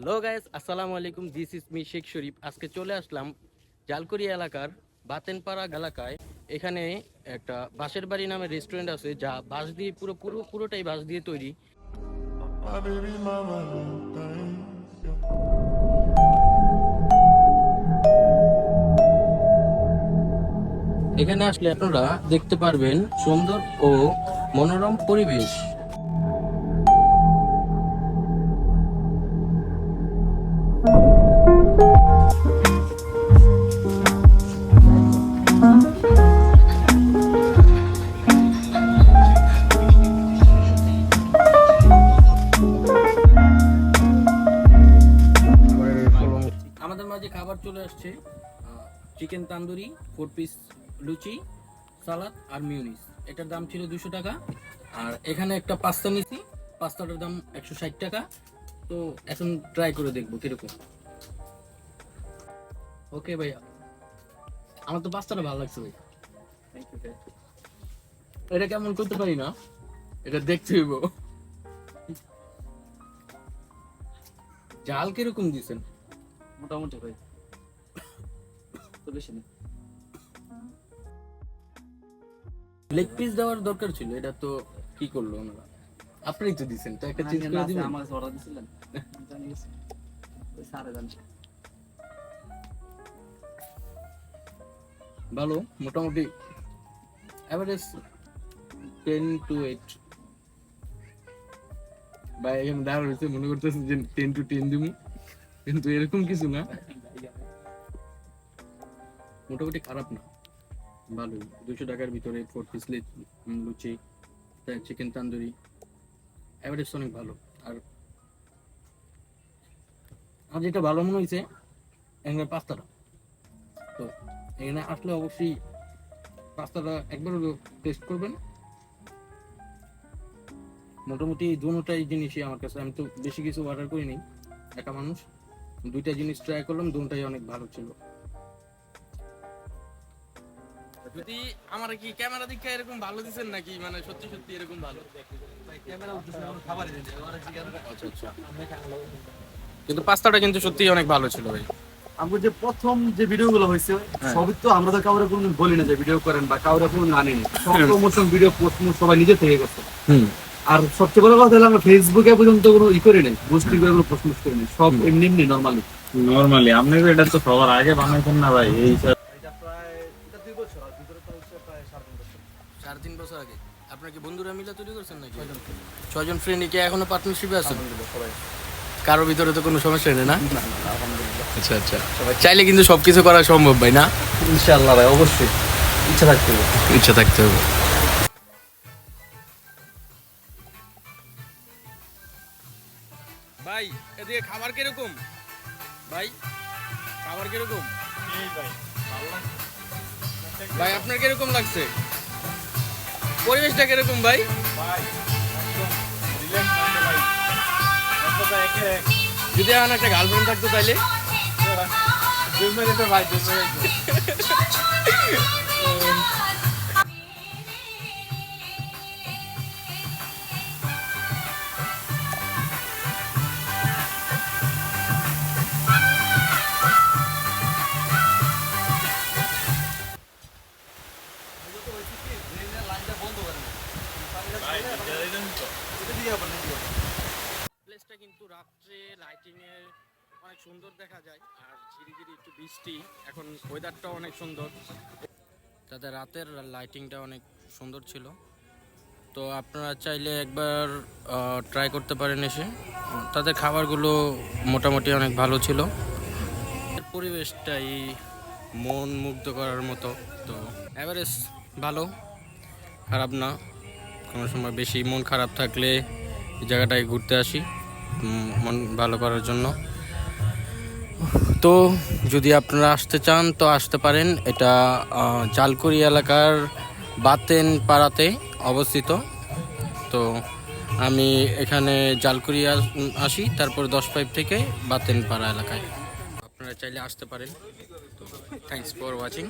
Hello guys, আসসালামু আলাইকুম। This is me Sheikh শরীফ। আজকে চলে আসলাম জালকুড়ি এলাকার বাতেনপাড়া এলাকায়। এখানে একটা বাঁশের বাড়ি নামে রেস্টুরেন্ট আছে, যা বাঁশ দিয়ে পুরোটাই বাঁশ দিয়ে তৈরি। My baby mama thing. এখানে আসলে আপনারা দেখতে পারবেন সুন্দর ও মনোরম পরিবেশ। আমাদের মাঝে খাবার চলে আসছে, চিকেন তান্দুরি, 4 পিস লুচি, সালাদ আর মিউনিস। এটার দাম ছিল 200 টাকা। আর এখানে একটা পাস্তা নিছি, পাস্তাটার দাম 160 টাকা। তো এখন ট্রাই করে দেখবো কিরকম। ওকে ভাইয়া, আমার তো পাস্তাটা ভালো লাগছে ভাই। এটা কেমন করতে পারি না, এটা দেখতে হইব। জাল কিরকম দিছেন? মোটামুটি ভাই, তো বেশি না। লেগ পিস দেওয়ার দরকার ছিল, এটা তো কি করলো ওনারা? আপনিই তো দিছেন, তো একটা চেঞ্জ করে দিবেন। আমার কাছে অর্ডার দিছিলেন, জানি গেছি ওই স্যারে জানি। ভালো, মোটামুটি এভারেজ 10 to 8। ভাই এখানে দাঁড়া রয়েছে, মনে করতেছে যে 10 to 10 দিব, কিন্তু এরকম কিছু না, মোটামুটি খারাপ না, ভালো। 200 টাকার ভিতরে 4 পিস লুচি, চিকেন তান্দুরি, এভারেজ অনেক ভালো। আর আর যেটা ভালো মনে হয়েছে এখানে পাস্তাটা। তো এখানে আসলে অবশ্যই পাস্তাটা একবার টেস্ট করবেন। মোটামুটি দুটোটাই জিনিসই আমার কাছে, আমি তো বেশি কিছু অর্ডার করিনি, একা মানুষ, দুইটা জিনিস ট্রাই করলাম, দুটোটাই অনেক ভালো ছিল। যদি আমার কি ক্যামেরা দিকে এরকম ভালো দিছেন নাকি, মানে সত্যি সত্যি এরকম ভালো? ক্যামেরা উঠতেছে, আমার খাবারই দিতে আচ্ছা আচ্ছা, কিন্তু পাস্তাটা কিন্তু সত্যি অনেক ভালো ছিল ভাই। আমরা যে প্রথম যে ভিডিওগুলো হয়েছে সবই তো আমরা তো কাউরে কোনো বলি না যে ভিডিও করেন বা কাউরে কোনো আনিনি, সব প্রমোশন ভিডিও পোস্ট সবাই নিজে থেকে করছে। আর সবচেয়ে বড় কথা হলো আমরা ফেসবুকে পর্যন্ত কোনো ই করি নাই, বুস্টিং করে কোনো পোস্ট করি নাই, সব এমনি এমনি নরমালি। আপনি তো এটা তো সবার আগে বানাইছেন না ভাই? এই এটা প্রায় 2 বছর, আর ভিতরে তো হচ্ছে প্রায় 3.5 বছর। 3.5 বছর আগে আপনার কি বন্ধুরা মিলে তৈরি করছেন নাকি? 6জন ফ্রেন্ড কি এখনো পার্টনারশিপে আছেন? সবাই কারোর ভিতরে তো কোনো সমস্যা নেই না? আচ্ছা আচ্ছা, চাইলে কিন্তু সবকিছু করা সম্ভব ভাই, না? ইনশাআল্লাহ ভাই, অবশ্যই ইচ্ছা থাকতে হবে। ইচ্ছা থাকতে হবে। ভাই এদিকে খাবার কিরকম? ভাই খাবার কিরকম? ভাই আপনার কিরকম লাগছে? পরিবেশটা কিরকম ভাই? যদি এখন একটা গার্লফ্রেন্ড থাকতো তাইলে? প্লেসটা কিন্তু রাত্রে লাইটিং এ অনেক সুন্দর দেখা যায়, আর ঝিরিঝিরি একটু বৃষ্টি, এখন ওয়েদারটা অনেক সুন্দর, তাতে রাতের লাইটিংটা অনেক সুন্দর ছিল। তো আপনারা চাইলে একবার ট্রাই করতে পারেন এসে। তাদের খাবারগুলো মোটামুটি অনেক ভালো ছিল, পরিবেশটাই মন মুগ্ধ করার মতো। তো এভারেজ ভালো, খারাপ না। কোনো সময় বেশি মন খারাপ থাকলে এই জায়গাটায় ঘুরতে আসি মন ভালো করার জন্য। তো যদি আপনারা আসতে চান তো আসতে পারেন। এটা জালকুড়ি এলাকার বাতেনপাড়াতে অবস্থিত। তো আমি এখানে জালকুড়ি আসি, তারপর 10 থেকে বাতেনপাড়া এলাকায়। আপনারা চাইলে আসতে পারেন। তো থ্যাংকস ফর ওয়াচিং।